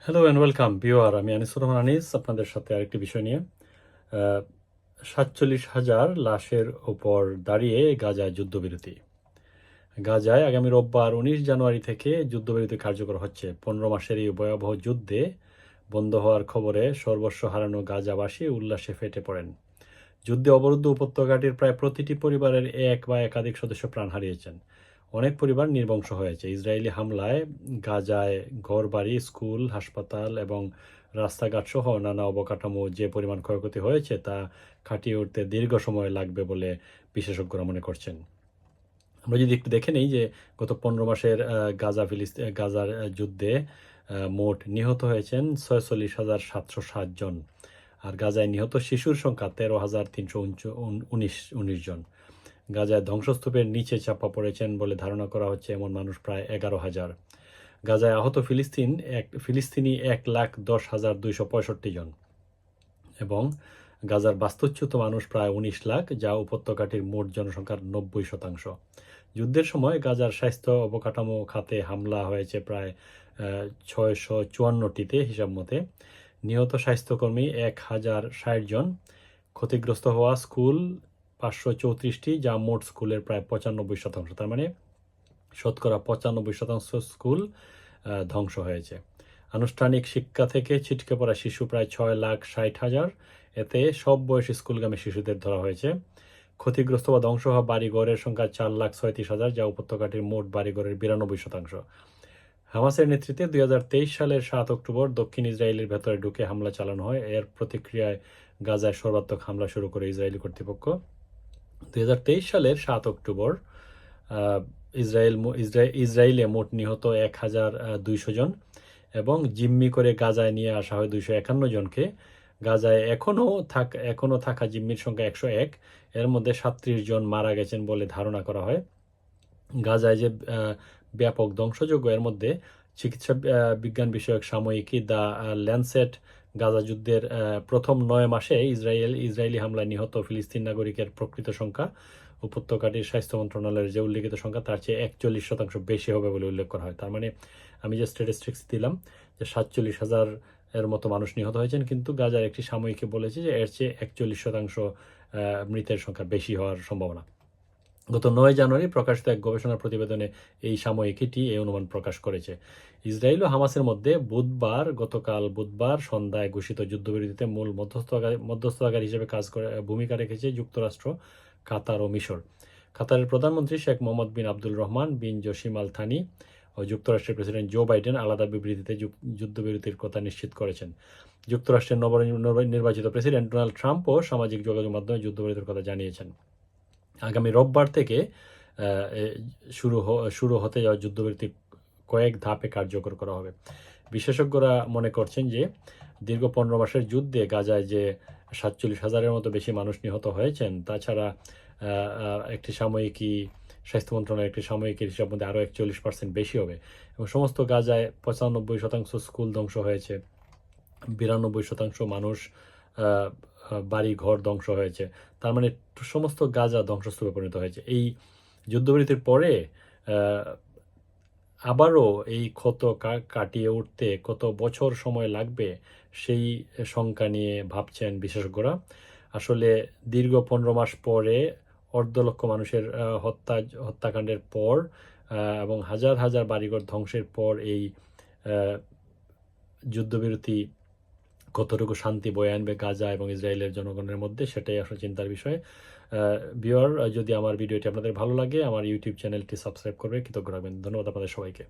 Hello and welcome viewer, আমি আনিসুর রহমান আনিস আপনাদের সাথে আরেকটি বিষয় নিয়ে 47,000 লাশের উপর দাঁড়িয়ে গাজায় যুদ্ধবিরতি। গাজায় আগামী রোববার 19 জানুয়ারি থেকে যুদ্ধবিরতি কার্যকর হচ্ছে। 15 মাসের এই ভয়াবহ যুদ্ধে বন্ধ হওয়ার খবরে সর্বস্ব হারানো গাজাবাসী উল্লাসে ফেটে পড়েন। যুদ্ধে অবরুদ্ধ উপত্যকাটির প্রায় প্রতিটি পরিবারের এক বা একাধিক সদস্য প্রাণ হারিয়েছেন। অনেক পরিবার নির্বংশ হয়েছে। ইসরায়েলি হামলায় গাজায় ঘরবাড়ি, স্কুল, হাসপাতাল এবং রাস্তাঘাট সহ নানা অবকাঠামো যে পরিমাণ ক্ষয়ক্ষতি হয়েছে তা কাটিয়ে উঠতে দীর্ঘ সময় লাগবে বলে বিশেষজ্ঞরা মনে করছেন। আমরা যদি একটু দেখে নেই যে গত 15 মাসের গাজার যুদ্ধে মোট নিহত হয়েছেন 46,760 জন। আর গাজায় নিহত শিশুর সংখ্যা 13,319 জন। গাজায় ধ্বংসস্তূপের নিচে চাপা পড়েছেন বলে ধারণা করা হচ্ছে এমন মানুষ প্রায় 11,000। গাজায় আহত ফিলিস্তিনি 1,10,265 জন এবং গাজার বাস্তুচ্যুত মানুষ প্রায় 19 লাখ, যা উপত্যকাটির মোট জনসংখ্যার 90%। যুদ্ধের সময় গাজার স্বাস্থ্য অবকাঠামো খাতে হামলা হয়েছে প্রায় 654টিতে হিসাব মতে। নিহত স্বাস্থ্যকর্মী 1,060 জন। ক্ষতিগ্রস্ত হওয়া স্কুল 534টি, যা মোট স্কুলের প্রায় 95%। তার মানে শতকরা 95% স্কুল ধ্বংস হয়েছে। আনুষ্ঠানিক শিক্ষা থেকে ছিটকে পড়া শিশু প্রায় 6,60,000। এতে সব বয়সী স্কুলগামী শিশুদের ধরা হয়েছে। ক্ষতিগ্রস্ত বা ধ্বংস হওয়া বাড়িঘরের সংখ্যা 4,37,000, যা উপত্যকাটির মোট বাড়িঘরের 92%। হামাসের নেতৃত্বে 2023 সালের 7 অক্টোবর দক্ষিণ ইসরায়েলের ভেতরে ঢুকে হামলা চালানো হয়। এর প্রতিক্রিয়ায় গাজায় সর্বাত্মক হামলা শুরু করে ইসরায়েলি কর্তৃপক্ষ। 2023 সালের 7 অক্টোবর ইসরায়েলে মোট নিহত 1,200 জন এবং জিম্মি করে গাজায় নিয়ে আসা হয় 251 জনকে। গাজায় এখনও থাকা জিম্মির সংখ্যা 101। এর মধ্যে 37 জন মারা গেছেন বলে ধারণা করা হয়। গাজায় যে ব্যাপক ধ্বংসযজ্ঞ, এর মধ্যে চিকিৎসা বিজ্ঞান বিষয়ক সাময়িকী দ্য ল্যান্সেট গাজা যুদ্ধের প্রথম 9 মাসে ইসরায়েলি হামলায় নিহত ফিলিস্তিন নাগরিকের প্রকৃত সংখ্যা উপত্যকাটির স্বাস্থ্য মন্ত্রণালয়ের যে উল্লিখিত সংখ্যা তার চেয়ে 41% বেশি হবে বলে উল্লেখ করা হয়। তার মানে আমি যে স্ট্যাটিস্টিক্স দিলাম যে 47,000 এর মতো মানুষ নিহত হয়েছেন, কিন্তু গাজার একটি সাময়িকী বলেছে যে এর চেয়ে 41% মৃতের সংখ্যা বেশি হওয়ার সম্ভাবনা। গত 9 জানুয়ারি প্রকাশিত এক গবেষণা প্রতিবেদনে এই সাময়িকীটি এই অনুমান প্রকাশ করেছে। ইসরায়েল ও হামাসের মধ্যে গতকাল বুধবার সন্ধ্যায় ঘোষিত যুদ্ধবিরতিতে মূল মধ্যস্থতাকারী হিসেবে ভূমিকা রেখেছে যুক্তরাষ্ট্র, কাতার ও মিশর। কাতারের প্রধানমন্ত্রী শেখ মোহাম্মদ বিন আব্দুল রহমান বিন জসিম আল থানি ও যুক্তরাষ্ট্রের প্রেসিডেন্ট জো বাইডেন আলাদা বিবৃতিতে যুদ্ধবিরতির কথা নিশ্চিত করেছেন। যুক্তরাষ্ট্রের নবনির্বাচিত প্রেসিডেন্ট ডোনাল্ড ট্রাম্পও সামাজিক যোগাযোগ মাধ্যমে যুদ্ধবিরতির কথা জানিয়েছেন। আগামী রোববার থেকে শুরু হতে যাওয়া যুদ্ধবিরতি কয়েক ধাপে কার্যকর করা হবে। বিশেষজ্ঞরা মনে করছেন যে দীর্ঘ 15 মাসের যুদ্ধে গাজায় যে 47,000-এর মতো বেশি মানুষ নিহত হয়েছেন, তাছাড়া একটি স্বাস্থ্য মন্ত্রণালয়ের একটি সাময়িকীর হিসাব মধ্যে আরও 41% বেশি হবে এবং সমস্ত গাজায় 95% স্কুল ধ্বংস হয়েছে, 92% মানুষ বাড়ি ঘর ধ্বংস হয়েছে। তার মানে সমস্ত গাজা ধ্বংসস্তূপে পরিণত হয়েছে। এই যুদ্ধবিরতির পরে আবারও এই ক্ষত কাটিয়ে উঠতে কত বছর সময় লাগবে সেই শঙ্কা নিয়ে ভাবছেন বিশেষজ্ঞরা। আসলে দীর্ঘ 15 মাস পরে অর্ধলক্ষ মানুষের হত্যাকাণ্ডের পর এবং হাজার হাজার বাড়িঘর ধ্বংসের পর এই যুদ্ধবিরতি কতটুকু শান্তি বয়ে আনবে গাজা এবং ইসরায়েলের জনগণের মধ্যে, সেটাই আসলে চিন্তার বিষয়। ভিউয়ার, যদি আমার ভিডিওটি আপনাদের ভালো লাগে আমার ইউটিউব চ্যানেলটি সাবস্ক্রাইব করবে, কৃতজ্ঞ রাখবেন। ধন্যবাদ আপনাদের সবাইকে।